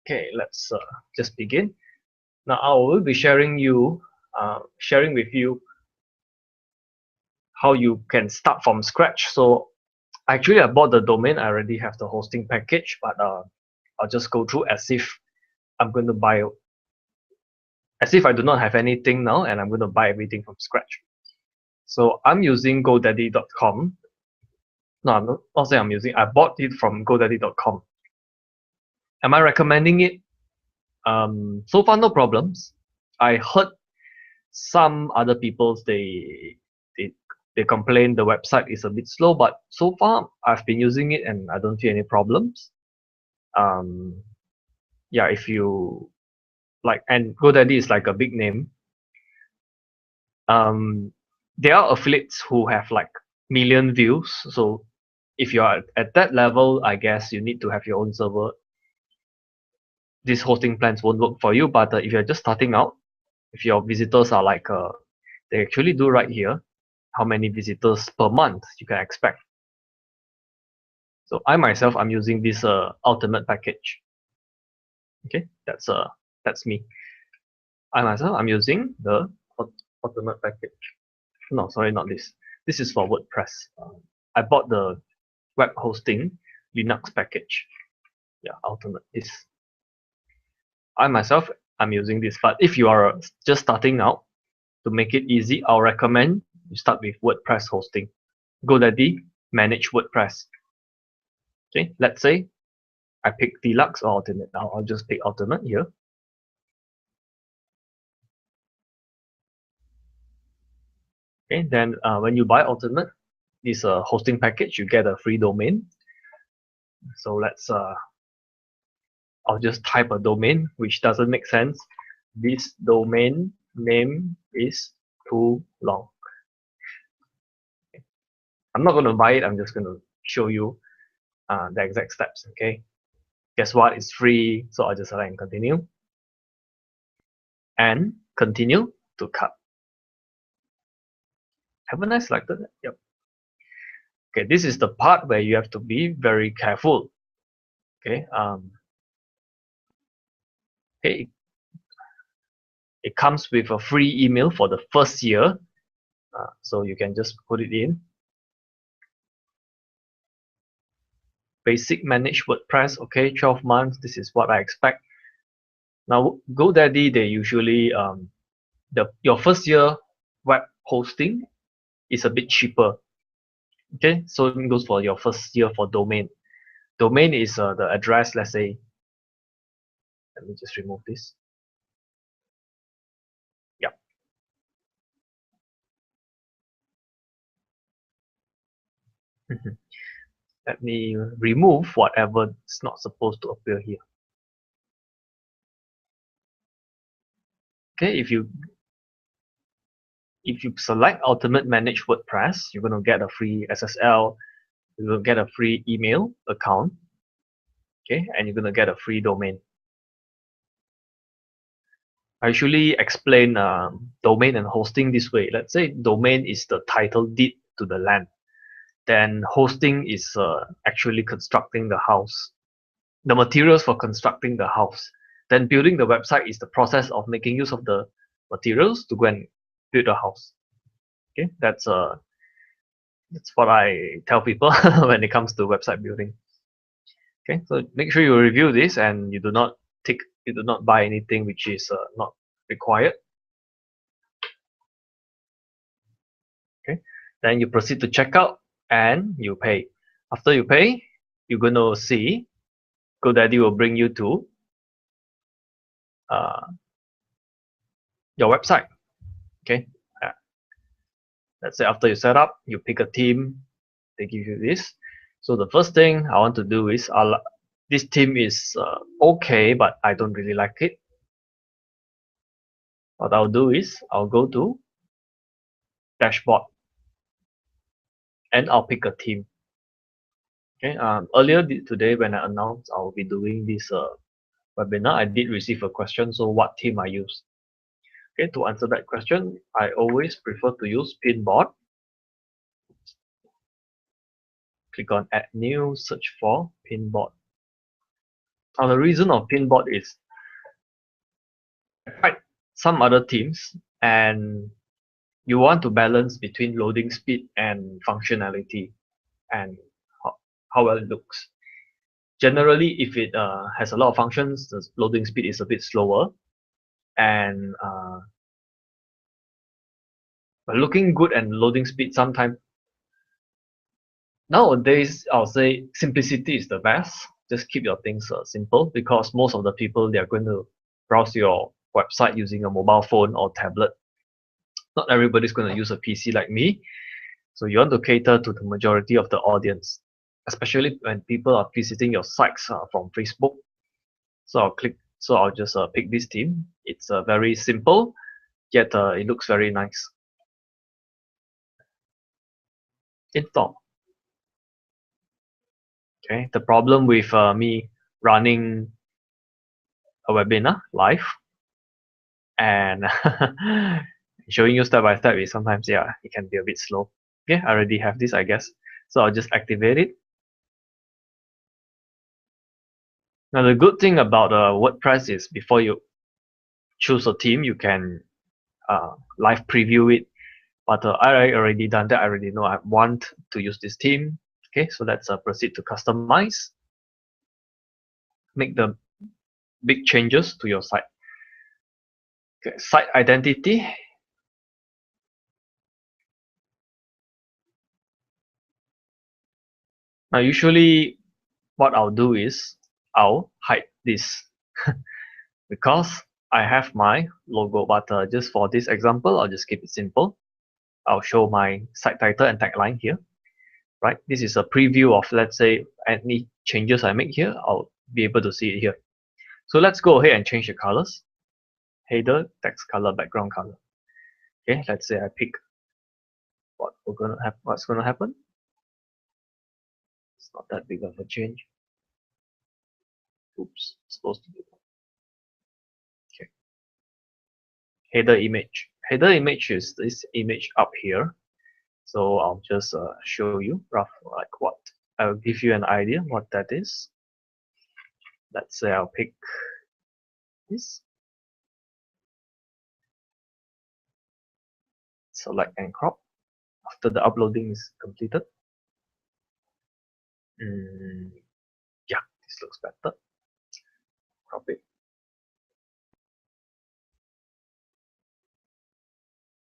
Okay, let's just begin. Now I will be sharing with you how you can start from scratch. So actually, I bought the domain. I already have the hosting package, but I'll just go through as if I'm going to buy, as if I do not have anything now, and I'm going to buy everything from scratch. So I'm using GoDaddy.com. No, I'm not saying I'm using. I bought it from GoDaddy.com. Am I recommending it? So far, no problems. I heard some other people they complain the website is a bit slow, but so far I've been using it and I don't see any problems. Yeah, if you like, and GoDaddy is like a big name. There are affiliates who have like million views, so if you are at that level, I guess you need to have your own server. These hosting plans won't work for you, but if you're just starting out, if your visitors are like they actually do right here how many visitors per month you can expect. So I myself, I'm using this ultimate package. Okay, that's me. I myself, I'm using the ultimate package. No, sorry, not this. This is for WordPress. I bought the web hosting Linux package. Yeah, ultimate. This. I myself, I'm using this. But if you are just starting out, to make it easy, I'll recommend you start with WordPress hosting. GoDaddy manage WordPress. Okay, let's say I pick deluxe or ultimate. Now I'll just pick ultimate here. Okay, then when you buy ultimate, this hosting package, you get a free domain. So let's I'll just type a domain which doesn't make sense. This domain name is too long. Okay. I'm not going to buy it. I'm just going to show you the exact steps. Okay. Guess what? It's free. So I'll just select and continue. And continue to cut. Haven't I selected it? Yep. Okay, this is the part where you have to be very careful. Okay. Okay. It comes with a free email for the first year. So you can just put it in. Basic manage WordPress. Okay, 12 months. This is what I expect. Now, GoDaddy, they usually your first year web hosting is a bit cheaper. Okay, so it goes for your first year for domain. Domain is the address. Let's say, let me just remove this. Yeah. Let me remove whatever is not supposed to appear here. Okay, if you select Ultimate Manage WordPress, you're going to get a free SSL, you're going to get a free email account, okay, and you're going to get a free domain. I usually explain domain and hosting this way. Let's say domain is the title deed to the land. Then hosting is actually constructing the house, the materials for constructing the house. Then building the website is the process of making use of the materials to go and build a house. Okay, that's what I tell people when it comes to website building. Okay, so make sure you review this and you do not buy anything which is not required. Okay, then you proceed to checkout and you pay. After you pay, you're going to see GoDaddy will bring you to your website. Okay, let's say after you set up, you pick a theme, they give you this. So the first thing I want to do is this theme is okay, but I don't really like it. What I'll do is I'll go to dashboard and I'll pick a theme. Okay. Earlier today when I announced I'll be doing this webinar, I did receive a question. So what theme I use? Okay. To answer that question, I always prefer to use Pinboard. Click on Add New, search for Pinboard. Now the reason of pinboard is I tried some other themes and you want to balance between loading speed and functionality and how well it looks. Generally, if it has a lot of functions, the loading speed is a bit slower, and but looking good and loading speed sometimes nowadays I'll say simplicity is the best. Just keep your things simple because most of the people they are going to browse your website using a mobile phone or tablet. Not everybody's going to use a PC like me. So you want to cater to the majority of the audience, especially when people are visiting your sites from Facebook. So I'll just pick this theme. It's very simple, yet it looks very nice. Install. Okay. The problem with me running a webinar live and showing you step by step is sometimes it can be a bit slow. Okay, I already have this I guess. So I'll just activate it. Now the good thing about WordPress is before you choose a theme you can live preview it. But I already done that. I already know I want to use this theme. Okay, so let's proceed to customize. Make the big changes to your site. Okay, site identity. Now usually what I'll do is I'll hide this because I have my logo, but just for this example I'll just keep it simple. I'll show my site title and tagline here. Right, this is a preview of, let's say, any changes I make here. I'll be able to see it here. So let's go ahead and change the colors. Header, text color, background color. Okay, let's say I pick what's gonna happen. It's not that big of a change. Oops, it's supposed to be. Okay. Header image. Header image is this image up here. So I'll just show you rough like what. I'll give you an idea what that is. Let's say I'll pick this. Select and crop after the uploading is completed. Yeah, this looks better. Crop it.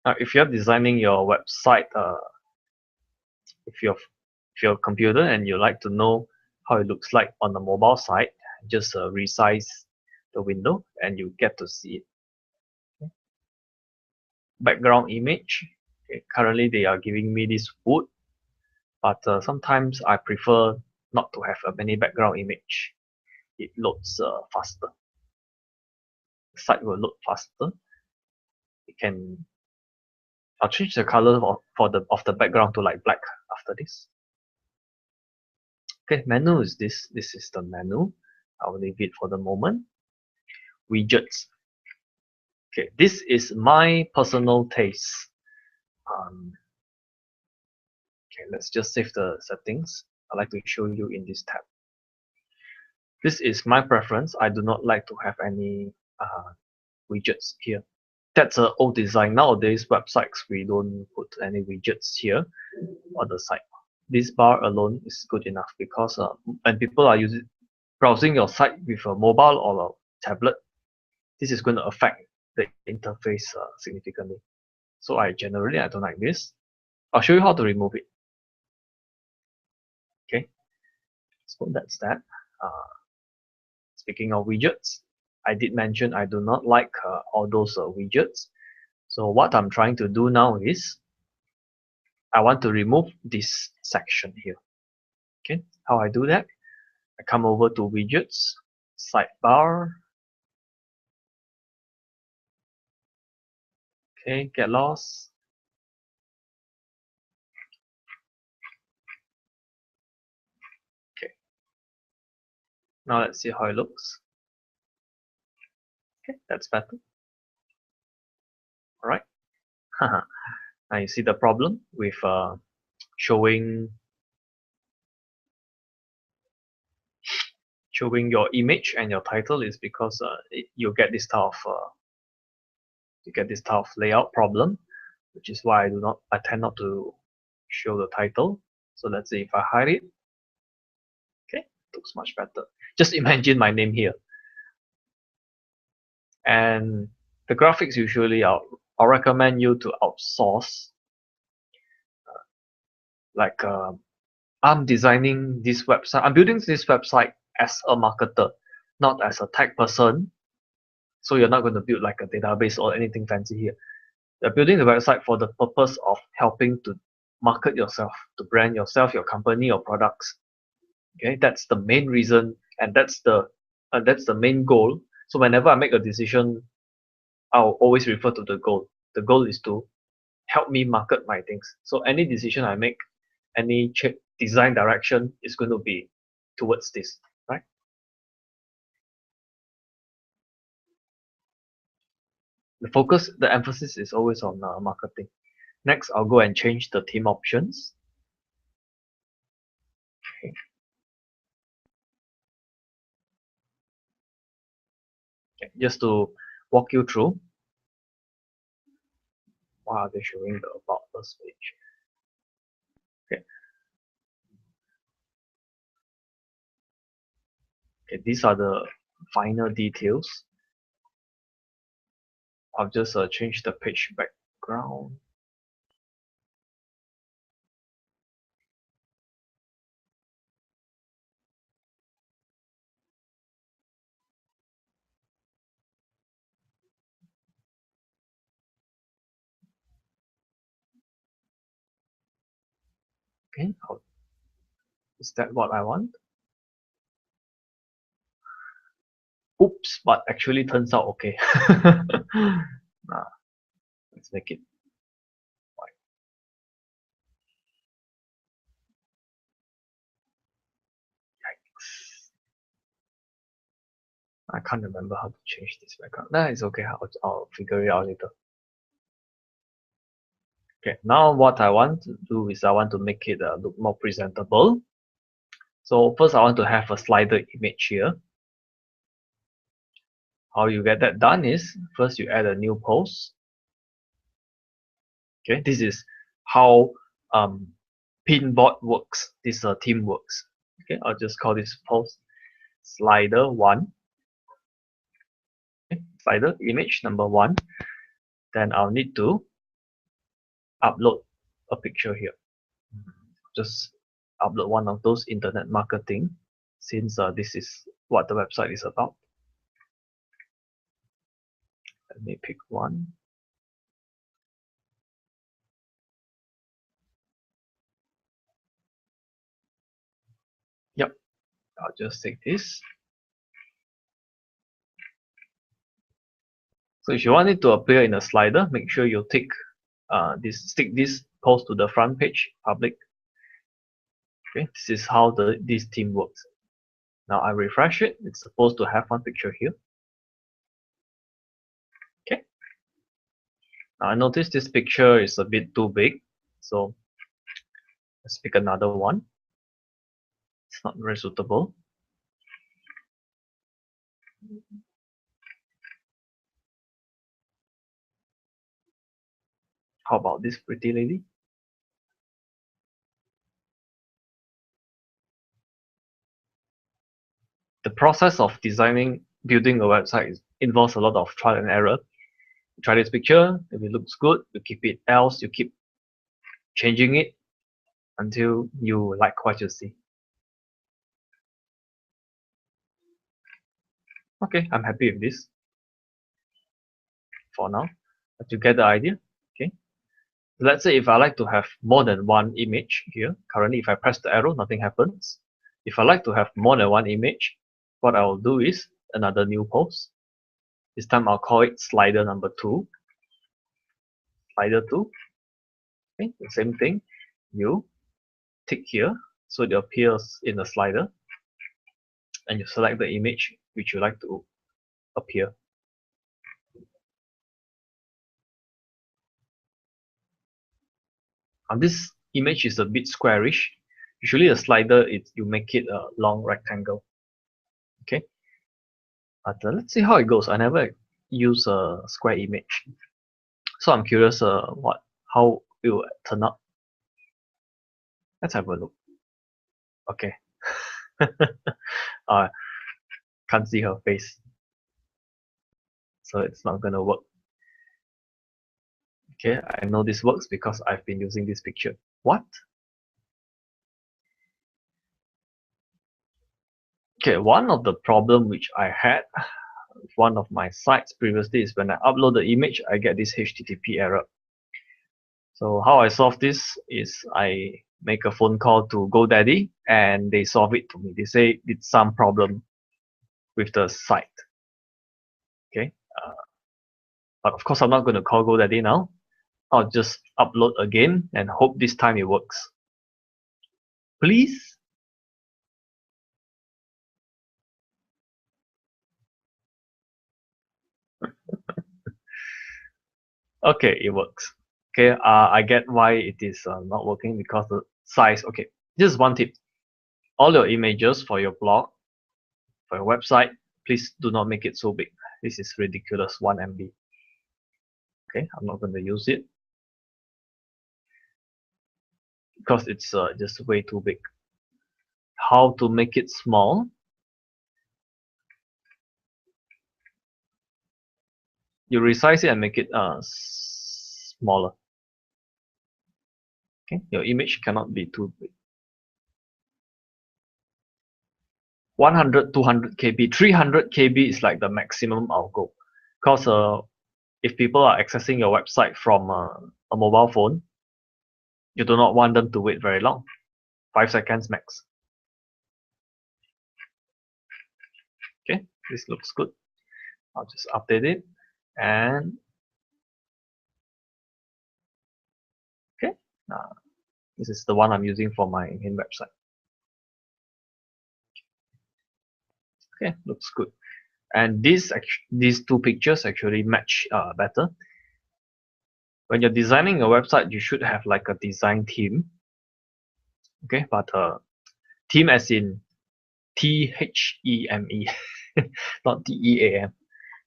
Now, if you're designing your website, if your computer and you like to know how it looks like on the mobile side, just resize the window and you get to see it. Okay. Background image. Okay. Currently, they are giving me this wood, but sometimes I prefer not to have many background image. It loads faster. The site will load faster. It can. I'll change the color of the background to like black after this. Okay, menu is this. This is the menu. I'll leave it for the moment. Widgets. Okay, this is my personal taste. Okay, let's just save the settings. I'd like to show you in this tab. This is my preference. I do not like to have any widgets here. That's an old design. Nowadays, websites, we don't put any widgets here on the site. This bar alone is good enough because when people are browsing your site with a mobile or a tablet, this is going to affect the interface significantly. So I don't like this. I'll show you how to remove it. Okay, so that's that. Speaking of widgets, I did mention I do not like all those widgets. So what I'm trying to do now is I want to remove this section here. Okay, how I do that? I come over to widgets, sidebar. Okay, get lost. Okay, now let's see how it looks. Okay, that's better. All right. Now you see the problem with showing showing your image and your title is because you get this type of layout problem, which is why I tend not to show the title. So let's say if I hide it, okay, it looks much better. Just imagine my name here. And the graphics usually I'll recommend you to outsource. Like I'm designing this website. I'm building this website as a marketer, not as a tech person. So you're not going to build like a database or anything fancy here. You're building the website for the purpose of helping to market yourself, to brand yourself, your company, your products. Okay, that's the main reason, and that's the main goal. So whenever I make a decision, I'll always refer to the goal. The goal is to help me market my things. So any decision I make, any design direction is going to be towards this, right? The emphasis is always on marketing. Next, I'll go and change the theme options. Okay. Okay, just to walk you through, why are they showing the About Us page? Okay. Okay, these are the final details. I'll just change the page background. Okay, is that what I want? Oops, but actually turns out okay. Let's make it white. Yikes. I can't remember how to change this background. That is okay, I'll figure it out later. Okay, now what I want to do is I want to make it look more presentable. So first I want to have a slider image here. How you get that done is first you add a new post. Okay, this is how Pinboard works. This theme works. Okay, I'll just call this post slider 1. Okay, slider image number 1. Then I'll need to upload a picture here. Just upload one of those internet marketing, since this is what the website is about. Let me pick one. Yep, I'll just take this. So if you want it to appear in a slider, make sure you stick this post to the front page, public. Okay, this is how this theme works. Now I refresh it. It's supposed to have one picture here. Okay. Now I notice this picture is a bit too big, so let's pick another one. It's not very suitable. How about this pretty lady? The process of building a website involves a lot of trial and error. You try this picture, if it looks good, you keep it, else you keep changing it until you like what you see. Okay, I'm happy with this for now, but you get the idea. Okay, let's say if I like to have more than one image here, currently if I press the arrow, nothing happens. If I like to have more than one image, what I will do is another new post. This time I'll call it slider number 2. Slider 2. Okay, the same thing. You tick here so it appears in the slider, and you select the image which you like to appear. And this image is a bit squarish. Usually a slider, you make it a long rectangle. Okay, but let's see how it goes. I never use a square image, so I'm curious how it will turn out. Let's have a look. Okay. uh, can't see her face, so it's not gonna work. Okay, I know this works because I've been using this picture. What? Okay, one of the problem which I had with one of my sites previously is when I upload the image, I get this HTTP error. So how I solve this is I make a phone call to GoDaddy and they solve it to me. They say it's some problem with the site. Okay, but of course I'm not going to call GoDaddy now. I'll just upload again and hope this time it works. Please. Okay, it works. Okay, I get why it is not working because the size. Okay, this is one tip. All your images for your blog, for your website, please do not make it so big. This is ridiculous, 1 MB. Okay, I'm not going to use it because it's just way too big. How to make it small? You resize it and make it smaller. Okay, your image cannot be too big. 100, 200 KB, 300 KB is like the maximum I'll go. Because if people are accessing your website from a mobile phone, you do not want them to wait very long. 5 seconds max. Okay, this looks good. I'll just update it and okay, this is the one I'm using for my main website. Okay, looks good. And these two pictures actually match better. When you're designing a website, you should have like a design theme. Okay, but theme as in THEME, not TEAM.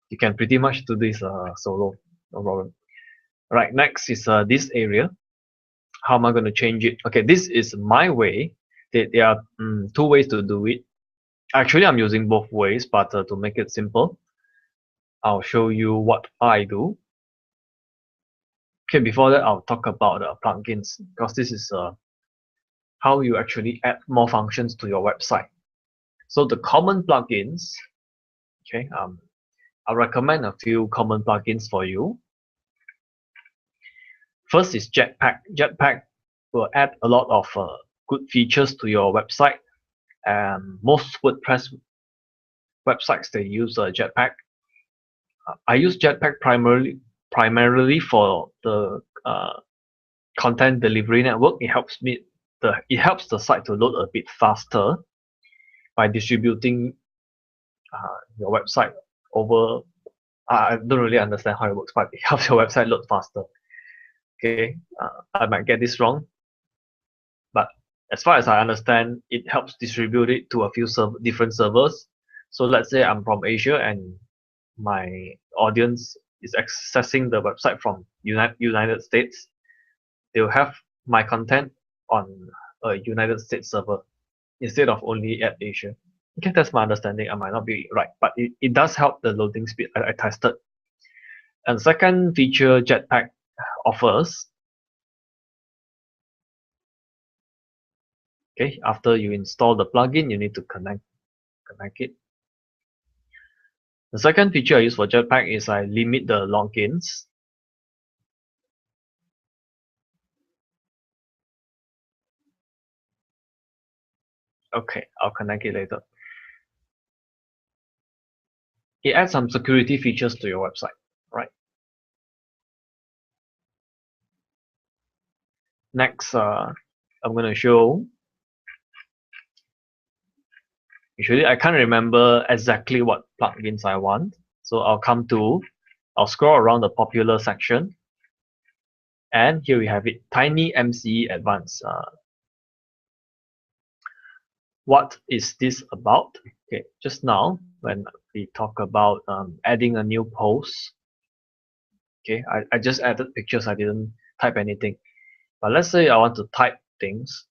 You can pretty much do this solo, no problem. Right, next is this area. How am I going to change it? Okay, this is my way. There are two ways to do it. Actually, I'm using both ways, but to make it simple, I'll show you what I do. Okay, before that, I'll talk about plugins because this is how you actually add more functions to your website. So the common plugins, okay, I'll recommend a few common plugins for you. First is Jetpack. Jetpack will add a lot of good features to your website. Most WordPress websites they use Jetpack. I use Jetpack primarily for the content delivery network. It helps the site to load a bit faster by distributing your website over. I don't really understand how it works, but it helps your website load faster. Okay, I might get this wrong, but as far as I understand, it helps distribute it to a few different servers. So let's say I'm from Asia and my audience is accessing the website from United States. They'll have my content on a United States server instead of only at Asia. Okay, that's my understanding. I might not be right, but it does help the loading speed. I tested. And second feature Jetpack offers, okay, after you install the plugin, you need to connect it. The second feature I use for Jetpack is I limit the logins. Okay, I'll connect it later. It adds some security features to your website, right? Next, I'm going to show. Usually, I can't remember exactly what plugins I want, so I'll scroll around the popular section, and here we have it, Tiny MCE Advanced. What is this about? Okay, just now when we talk about adding a new post, okay, I just added pictures, I didn't type anything. But let's say I want to type things.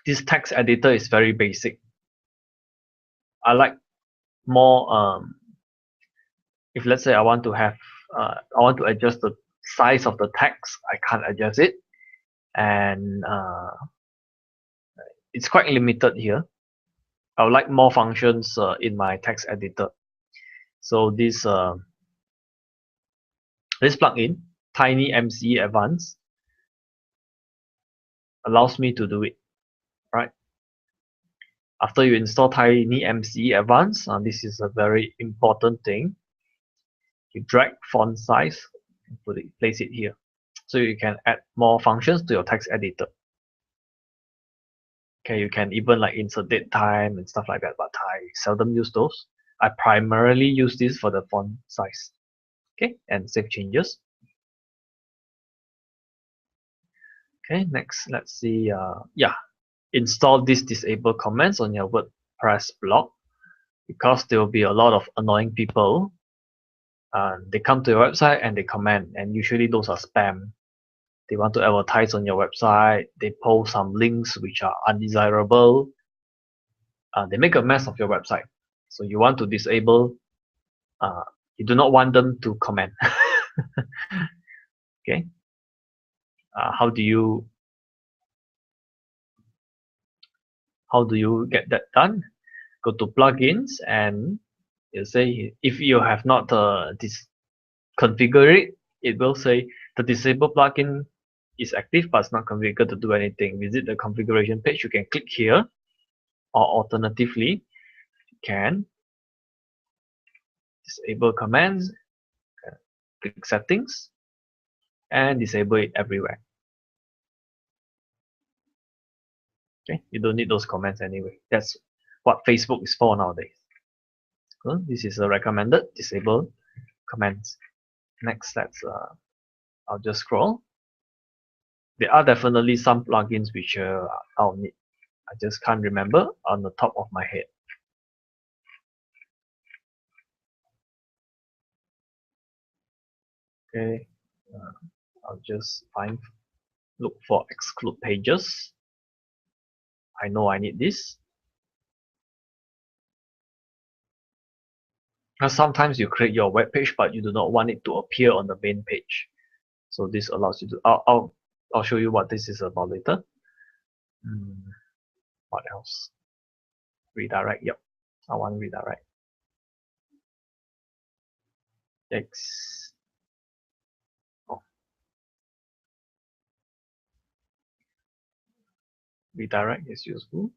This text editor is very basic. I like more if let's say I want to have I want to adjust the size of the text, I can't adjust it, and it's quite limited here. I would like more functions in my text editor. So this plugin, Tiny MCE Advanced, allows me to do it. Right? After you install Tiny MCE Advanced, this is a very important thing. You drag font size, place it here, so you can add more functions to your text editor. Okay, you can even like insert date time and stuff like that, but I seldom use those. I primarily use this for the font size. Okay, and save changes. Okay, next let's see. Yeah, install these disable comments on your WordPress blog, because there will be a lot of annoying people. They come to your website and they comment, and usually those are spam. They want to advertise on your website. They post some links which are undesirable. They make a mess of your website. So you want to disable. You do not want them to comment. Okay. How do you get that done? Go to plugins and you say if you have not configured it, it will say the disable plugin is active but it's not configured to do anything. Visit the configuration page. You can click here, or alternatively, you can disable commands, click settings, and disable it everywhere. Okay, you don't need those comments anyway. That's what Facebook is for nowadays. So this is a recommended disable comments. Next, I'll just scroll. There are definitely some plugins which I'll need. I just can't remember on the top of my head. Okay, I'll just look for exclude pages. I know I need this. Because sometimes you create your web page, but you do not want it to appear on the main page. So this allows you to. I'll show you what this is about later. What else? Redirect. Yep, I want redirect. X. Oh. Redirect is useful.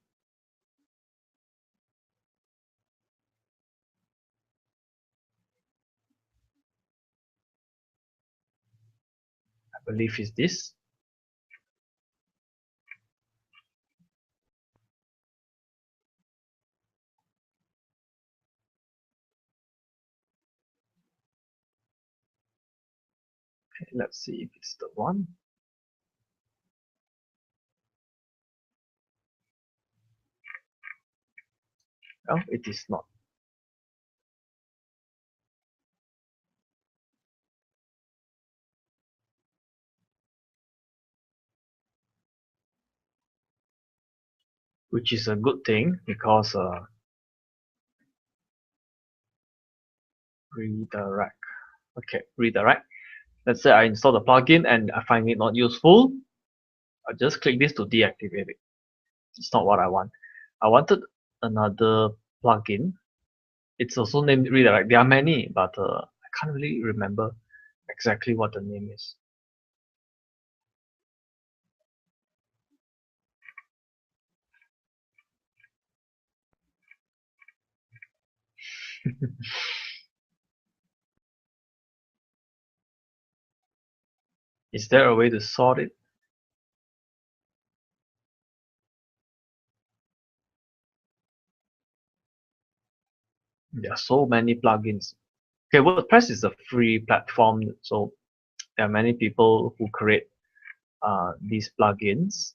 I believe is this. Okay, let's see if it's the one. No, it is not. Which is a good thing because redirect. Okay, redirect. Let's say I install the plugin and I find it not useful. I just click this to deactivate it. It's not what I want. I wanted another plugin. It's also named redirect. There are many, but I can't really remember exactly what the name is. Is there a way to sort it? There are so many plugins. Okay, WordPress is a free platform, so there are many people who create these plugins.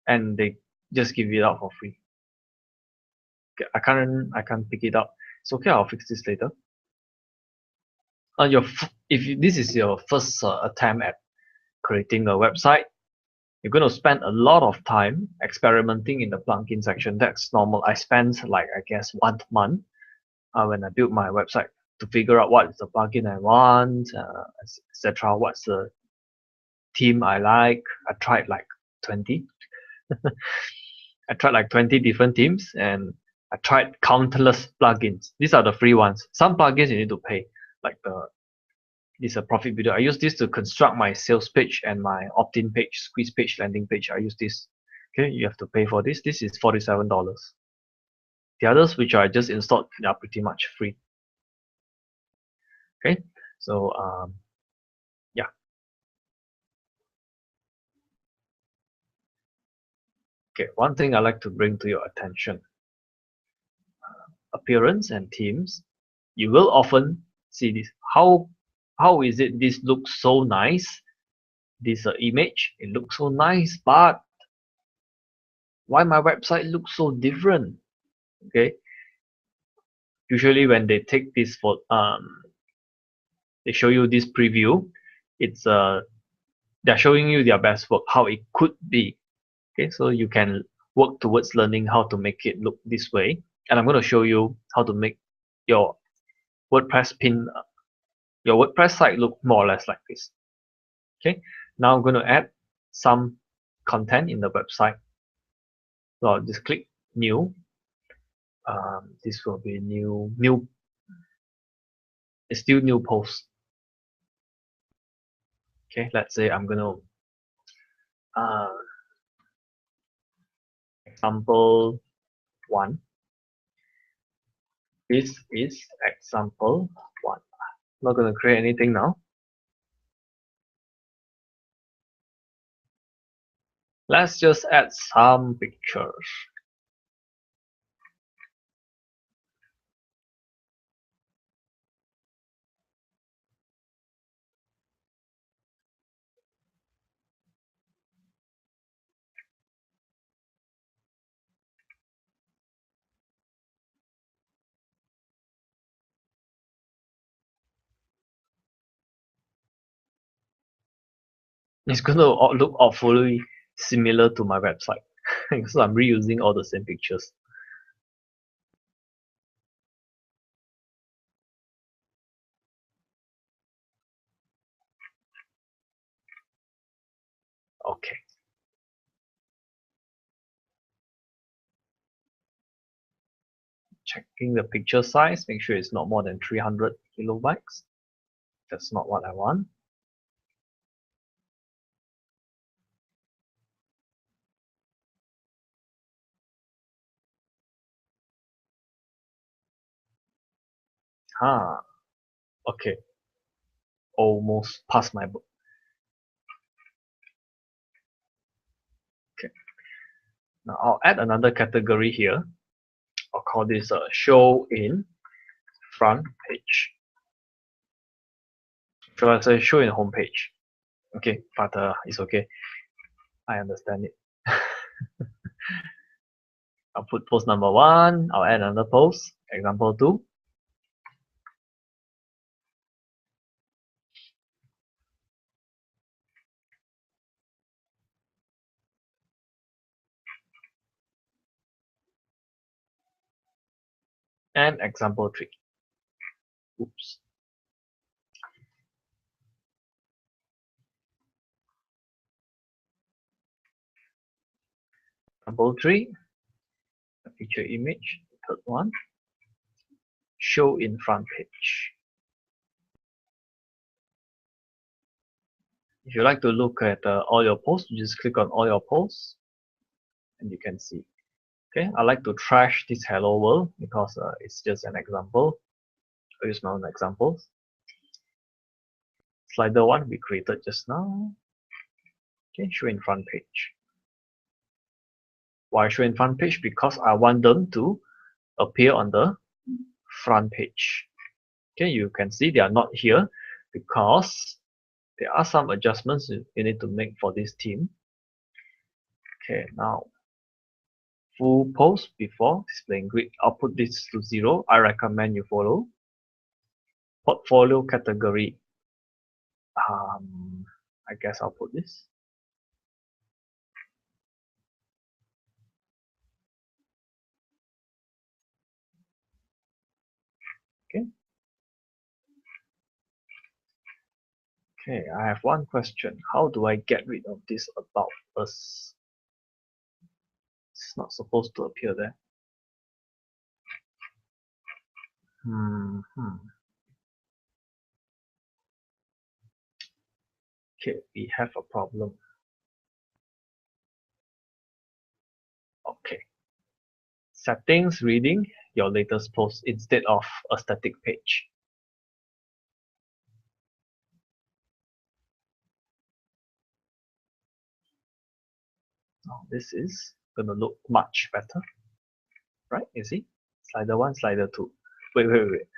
and they just give it out for free. Okay, I can't pick it up. It's okay. I'll fix this later. This is your first attempt at creating a website, you're going to spend a lot of time experimenting in the plugin section. That's normal. I spent like I guess 1 month when I built my website to figure out what is the plugin I want, etc. What's the theme I like. I tried like 20. I tried like 20 different themes and I tried countless plugins. These are the free ones. Some plugins you need to pay, like this is a profit builder. I use this to construct my sales page and my opt-in page, squeeze page, landing page. I use this. Okay, you have to pay for this. This is $47. The others which I just installed are pretty much free. Okay, so yeah. Okay, one thing I like to bring to your attention: appearance and themes. You will often see this. How is it? This looks so nice. This image, it looks so nice, but why my website looks so different? Okay, usually when they take this for they show you this preview, it's they're showing you their best work, how it could be. Okay, so you can work towards learning how to make it look this way, and I'm going to show you how to make your WordPress your WordPress site look more or less like this. Okay, now I'm going to add some content in the website. So I'll just click new. This will be new. It's still new post. Okay, let's say I'm going to example 1. This is example 1. I'm not going to create anything now. Let's just add some pictures. It's going to look awfully similar to my website. So I'm reusing all the same pictures. Okay. Checking the picture size, make sure it's not more than 300 kilobytes. That's not what I want. Okay. Almost past my book. Okay. Now I'll add another category here. I'll call this show in front page. So I say show in home page. Okay, but it's okay. I understand it. I'll put post number 1. I'll add another post, example 2. And example 3. Oops. Example 3, a feature image, third one, show in front page. If you like to look at all your posts, you just click on all your posts and you can see. Okay, I like to trash this hello world because it's just an example. I'll use my own examples. Slider 1 we created just now. Okay, show in front page. Why show in front page? Because I want them to appear on the front page. Okay, you can see they are not here because there are some adjustments you need to make for this theme. Okay, now full post before displaying grid. I'll put this to 0. I recommend you follow. Portfolio category. I guess I'll put this. Okay. Okay, I have one question. How do I get rid of this about us? It's not supposed to appear there. Okay, we have a problem. Okay. Settings, reading your latest post instead of a static page. Now this is gonna look much better, right? You see, slider 1, slider 2. Wait.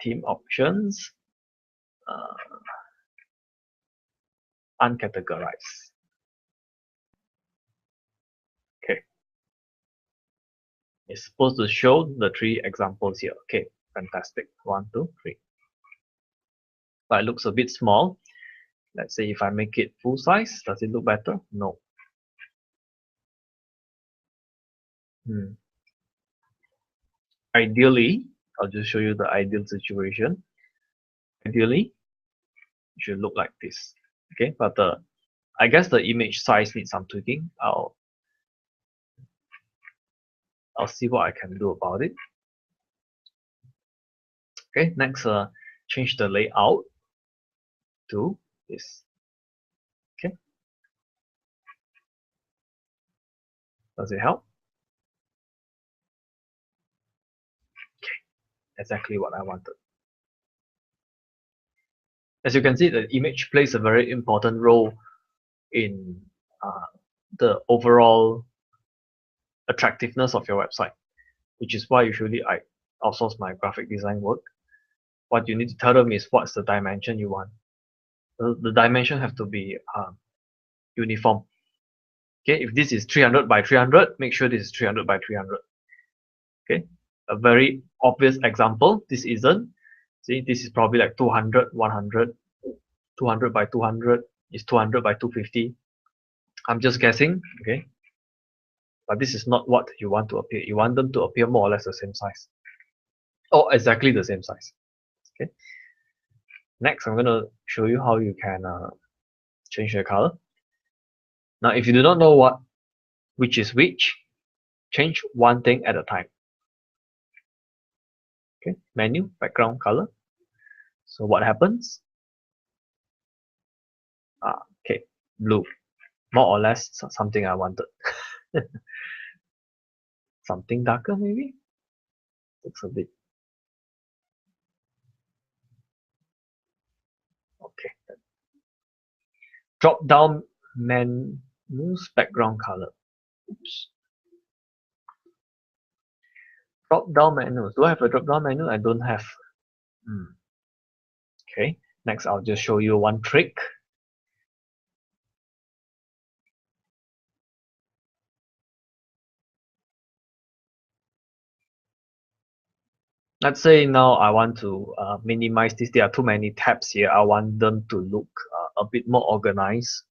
Theme options, uncategorized. Okay, it's supposed to show the 3 examples here. Okay, fantastic. 1, 2, 3. But it looks a bit small. Let's say if I make it full size, does it look better? No. Ideally, I'll just show you the ideal situation. Ideally, it should look like this. Okay, but I guess the image size needs some tweaking. I'll see what I can do about it. Okay, next, change the layout to this. Okay, does it help? Okay, exactly what I wanted. As you can see, the image plays a very important role in the overall attractiveness of your website, which is why usually I outsource my graphic design work. What you need to tell them is what's the dimension you want. The dimension have to be uniform. Okay, if this is 300 by 300, make sure this is 300 by 300. Okay, a very obvious example. This isn't. See, this is probably like 200, 100, 200 by 200 is 200 by 250. I'm just guessing. Okay, but this is not what you want to appear. You want them to appear more or less the same size. Oh, exactly the same size. Okay. Next, I'm going to show you how you can change the color. Now, if you do not know which is which, change one thing at a time. Okay, menu, background color. So what happens? Okay, blue. More or less something I wanted. Something darker maybe? Looks a bit. Okay. Drop down menus background color. Oops. Drop down menus. Do I have a drop down menu? I don't have. Okay. Next, I'll just show you one trick. Let's say now I want to minimize this. There are too many tabs here. I want them to look a bit more organized.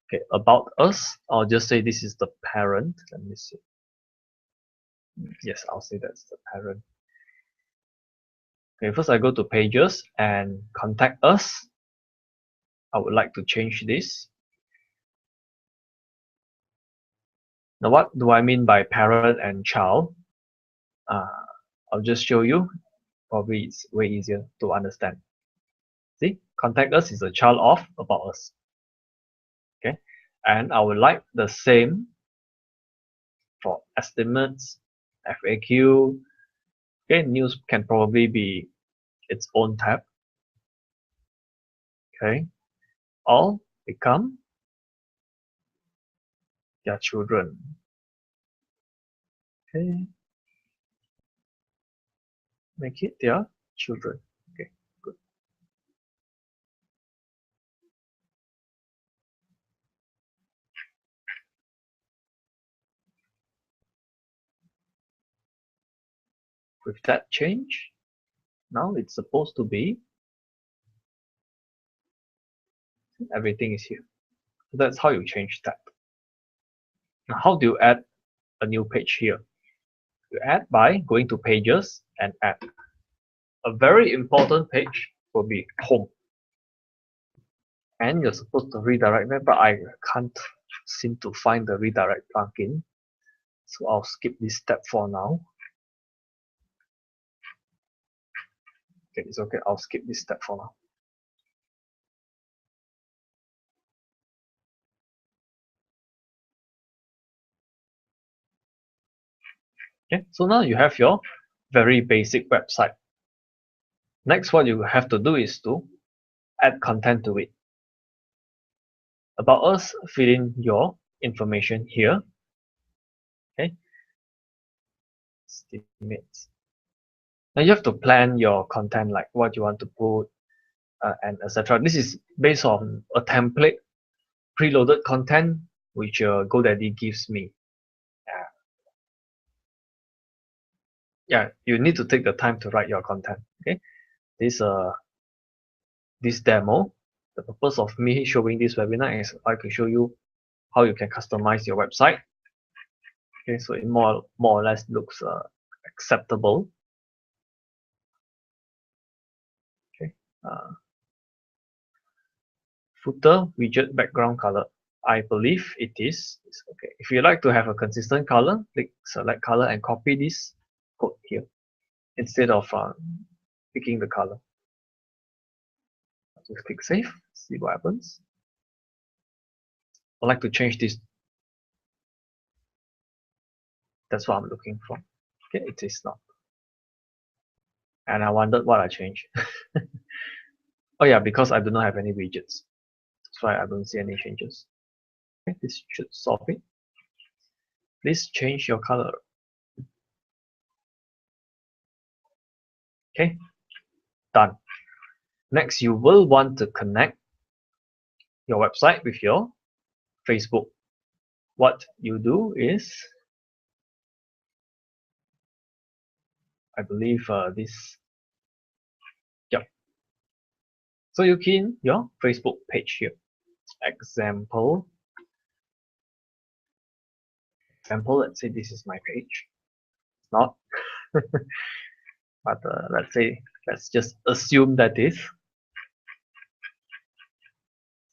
Okay, about us, I'll just say this is the parent. Let me see. Yes, I'll say that's the parent. Okay, first I go to pages and contact us. I would like to change this. Now, what do I mean by parent and child? I'll just show you. Probably it's way easier to understand. See, contact us is a child of about us. Okay, and I would like the same for estimates, FAQ. Okay, news can probably be its own tab. Okay, all become their children. Okay, make it their children. Okay, good. With that change, now it's supposed to be everything is here. So that's how you change that. Now, how do you add a new page here? You add by going to pages and add. A very important page will be home. And you're supposed to redirect that, but I can't seem to find the redirect plugin. So I'll skip this step for now. Okay, it's okay. I'll skip this step for now. Okay, so now you have your very basic website. Next, what you have to do is to add content to it. About us, fill in your information here. Okay, estimates. Now you have to plan your content, like what you want to put and etc. This is based on a template, preloaded content which GoDaddy gives me. Yeah, you need to take the time to write your content. Okay, this demo, the purpose of me showing this webinar is I can show you how you can customize your website. Okay, so it more or less looks acceptable. Okay, footer widget background color. I believe it is. It's okay. If you like to have a consistent color, click select color and copy this code here instead of picking the color. Just click save. See what happens. I'd like to change this. That's what I'm looking for. Okay, it is not. And I wondered what I changed. Oh yeah, because I do not have any widgets. That's why I don't see any changes. Okay, this should solve it. Please change your color. Okay, done. Next, you will want to connect your website with your Facebook. What you do is, I believe this, yeah. So you key in your Facebook page here. Example, let's say this is my page. It's not, but let's just assume that is.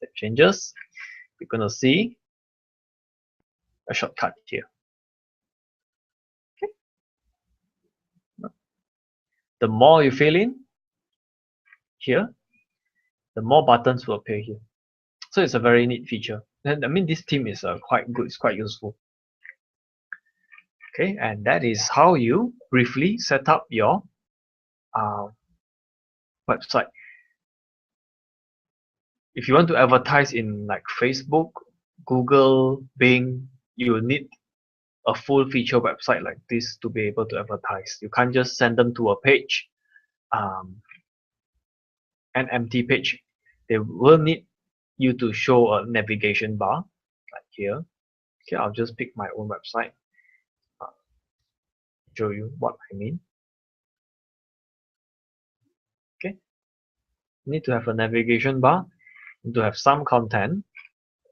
Save changes. You're gonna see a shortcut here. Okay. The more you fill in here, the more buttons will appear here. So it's a very neat feature. And I mean, this theme is quite good. It's quite useful. Okay, and that is how you briefly set up your website. If you want to advertise in like Facebook, Google, Bing, you need a full feature website like this to be able to advertise. You can't just send them to a page, an empty page. They will need you to show a navigation bar like here. Okay, I'll just pick my own website. Show you what I mean. Okay, you need to have a navigation bar. You need to have some content.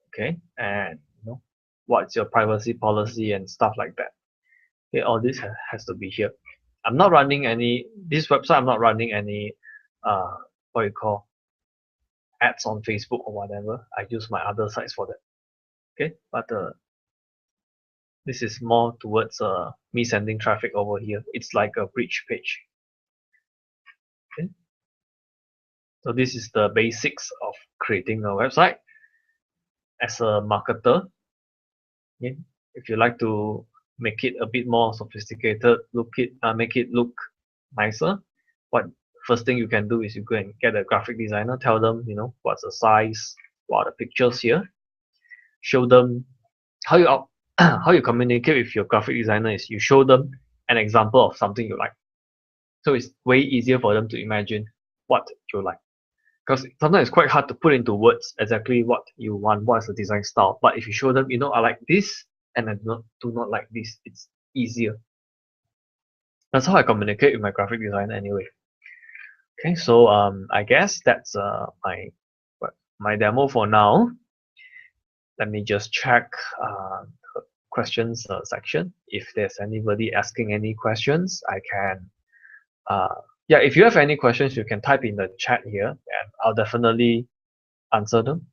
Okay, and what's your privacy policy and stuff like that. Okay, all this has to be here. I'm not running any this website. I'm not running any what you call ads on Facebook or whatever. I use my other sites for that. Okay, but this is more towards me sending traffic over here. It's like a bridge page. Okay, so this is the basics of creating a website as a marketer. Okay, if you like to make it a bit more sophisticated, make it look nicer, what first thing you can do is you go and get a graphic designer, tell them what's the size, what are the pictures here, show them how you how you communicate with your graphic designer is you show them an example of something you like. So it's way easier for them to imagine what you like, because sometimes it's quite hard to put into words exactly what you want, what's the design style. But if you show them, I like this and I do not like this, it's easier. That's how I communicate with my graphic designer anyway. Okay, so I guess that's my demo for now. Let me just check the questions section. If there's anybody asking any questions, I can yeah, if you have any questions, you can type in the chat here and I'll definitely answer them.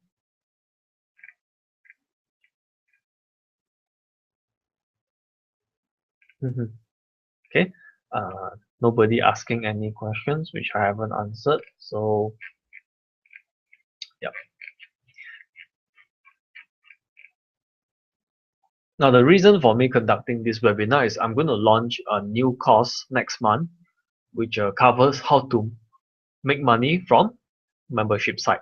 Okay, nobody asking any questions which I haven't answered, so yeah. Now the reason for me conducting this webinar is I'm going to launch a new course next month which covers how to make money from membership site.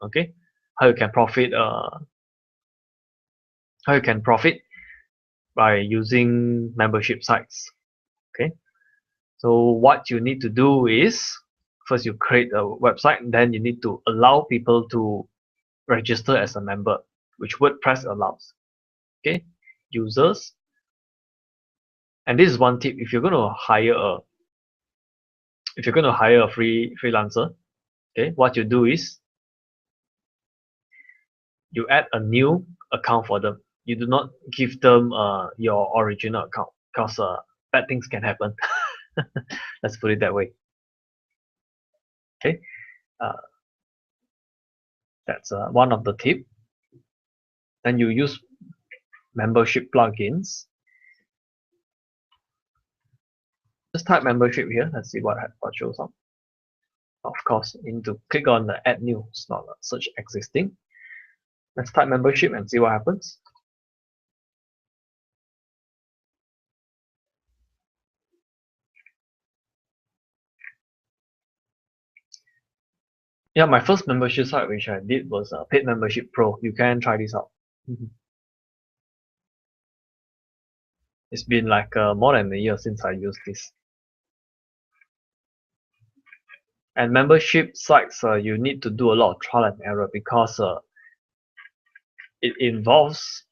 Okay, how you can profit by using membership sites. Okay, so what you need to do is first you create a website, and then you need to allow people to register as a member, which WordPress allows. Okay, users. And this is one tip: if you're going to hire a freelancer, okay, what you do is you add a new account for them. You do not give them your original account because bad things can happen. Let's put it that way. Okay, uh, that's one of the tip. Then you use membership plugins. Just type membership here. Let's see what shows up. Of course, you need to click on the add new. It's not search existing. Let's type membership and see what happens. Yeah, my first membership site which I did was Paid Membership Pro. You can try this out. It's been like more than a year since I used this. And membership sites, you need to do a lot of trial and error because it involves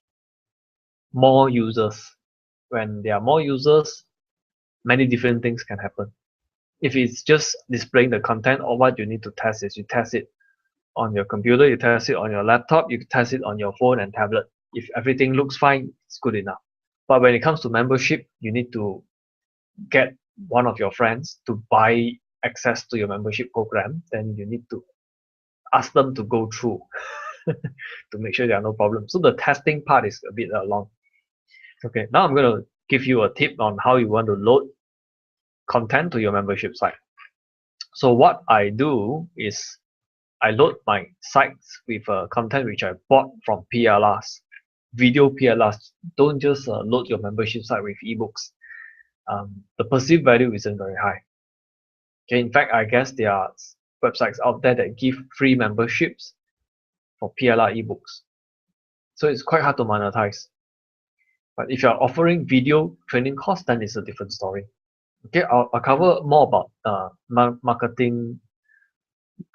more users. When there are more users, many different things can happen. If it's just displaying the content, or what you need to test is you test it on your computer, you test it on your laptop, you test it on your phone and tablet. If everything looks fine, it's good enough. But when it comes to membership, you need to get one of your friends to buy access to your membership program. Then you need to ask them to go through to make sure there are no problems. So the testing part is a bit long. Okay, now I'm going to give you a tip on how you want to load content to your membership site. So what I do is I load my sites with content which I bought from PLRs, video PLRs. Don't just load your membership site with ebooks. The perceived value isn't very high. Okay, in fact, I guess there are websites out there that give free memberships for PLR ebooks. So it's quite hard to monetize. But if you're offering video training course, then it's a different story. Okay, I'll cover more about marketing,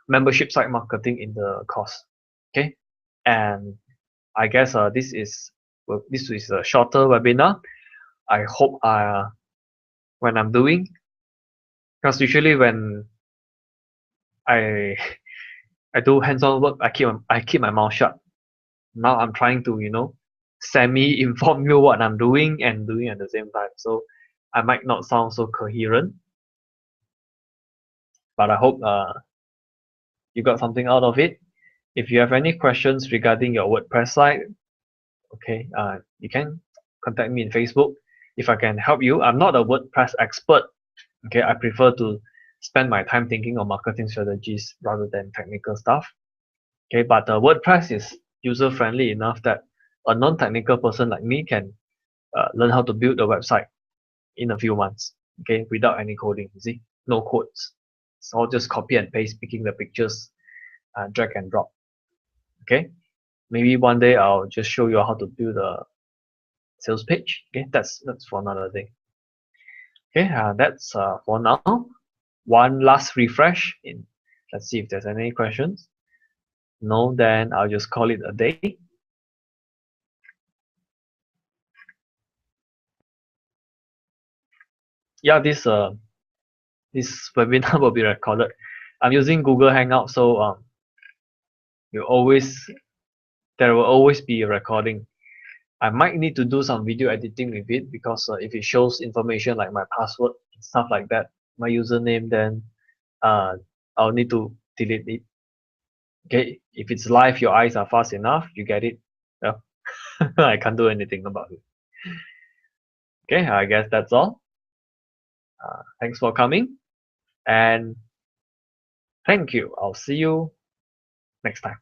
membership site marketing in the course. Okay, and I guess this is a shorter webinar. I hope when I'm doing, because usually when I I do hands-on work, I keep my mouth shut. Now I'm trying to semi-inform you what I'm doing and doing at the same time. So I might not sound so coherent, but I hope you got something out of it. If you have any questions regarding your WordPress site, okay, you can contact me in Facebook if I can help you. I'm not a WordPress expert. Okay, I prefer to spend my time thinking of marketing strategies rather than technical stuff. Okay, but WordPress is user friendly enough that a non-technical person like me can learn how to build a website in a few months. Okay, without any coding. You see, no codes. It's all just copy and paste, picking the pictures, drag and drop. Okay, maybe one day I'll just show you how to build a sales page. Okay, that's for another day. Okay, that's for now. One last refresh. Let's see if there's any questions. No, then I'll just call it a day. yeah, this webinar will be recorded. I'm using Google Hangout, so you always there will always be a recording. I might need to do some video editing with it because if it shows information like my password, stuff like that, my username, then I'll need to delete it. Okay, if it's live, your eyes are fast enough, you get it. Yeah. I can't do anything about it. Okay, I guess that's all. Thanks for coming, and thank you. I'll see you next time.